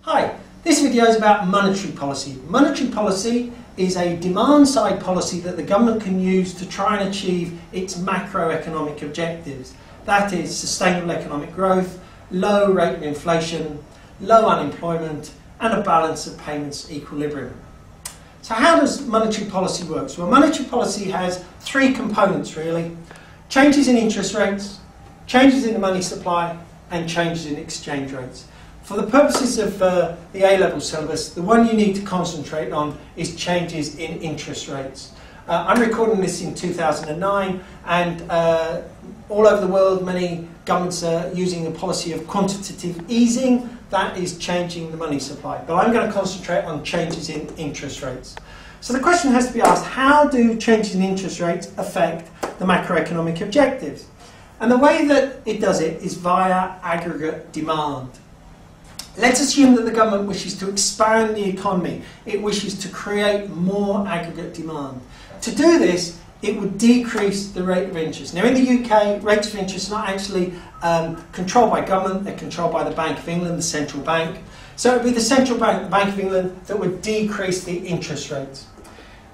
Hi, this video is about monetary policy. Monetary policy is a demand-side policy that the government can use to try and achieve its macroeconomic objectives. That is sustainable economic growth, low rate of inflation, low unemployment, and a balance of payments equilibrium. So how does monetary policy work? Well, monetary policy has three components really. Changes in interest rates, changes in the money supply, and changes in exchange rates. For the purposes of the A-level syllabus, the one you need to concentrate on is changes in interest rates. I'm recording this in 2009, and all over the world many governments are using a policy of quantitative easing, that is changing the money supply. But I'm going to concentrate on changes in interest rates. So the question has to be asked, how do changes in interest rates affect the macroeconomic objectives? And the way that it does it is via aggregate demand. Let's assume that the government wishes to expand the economy. It wishes to create more aggregate demand. To do this, it would decrease the rate of interest. Now in the UK, rates of interest are not actually controlled by government, they're controlled by the Bank of England, the central bank. So it would be the central bank, the Bank of England, that would decrease the interest rates.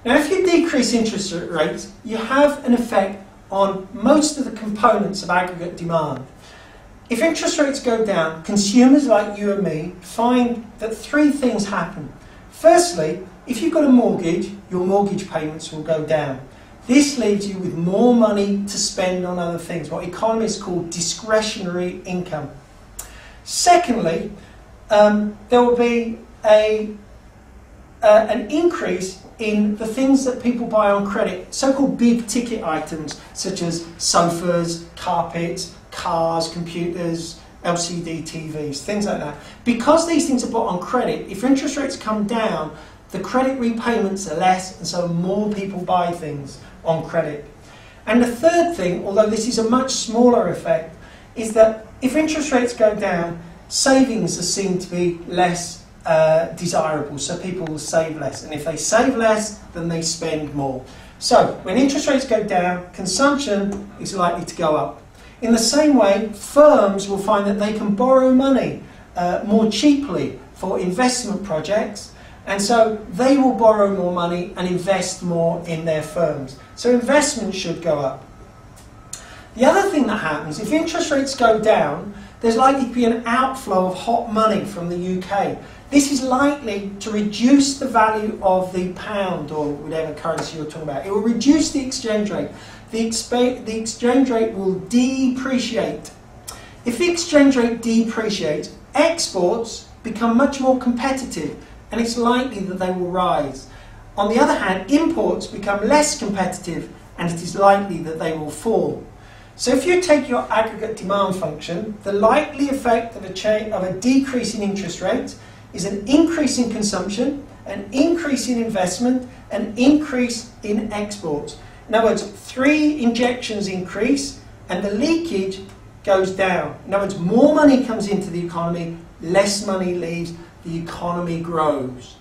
Now if you decrease interest rates, you have an effect on most of the components of aggregate demand. If interest rates go down, consumers like you and me find that three things happen. Firstly, if you've got a mortgage, your mortgage payments will go down. This leaves you with more money to spend on other things, what economists call discretionary income. Secondly, there will be an increase in the things that people buy on credit, so-called big ticket items such as sofas, carpets, cars, computers, LCD TVs, things like that. Because these things are bought on credit, if interest rates come down, the credit repayments are less, and so more people buy things on credit. And the third thing, although this is a much smaller effect, is that if interest rates go down, savings are seen to be less desirable, so people will save less. And if they save less, then they spend more. So when interest rates go down, consumption is likely to go up. In the same way, firms will find that they can borrow money more cheaply for investment projects, and so they will borrow more money and invest more in their firms. So investment should go up. The other thing that happens, if interest rates go down, there's likely to be an outflow of hot money from the UK. This is likely to reduce the value of the pound or whatever currency you're talking about. It will reduce the exchange rate. The exchange rate will depreciate. If the exchange rate depreciates, exports become much more competitive, and it's likely that they will rise. On the other hand, imports become less competitive, and it is likely that they will fall. So if you take your aggregate demand function, the likely effect of a decrease in interest rates is an increase in consumption, an increase in investment, an increase in exports. In other words, three injections increase and the leakage goes down. In other words, more money comes into the economy, less money leaves, the economy grows.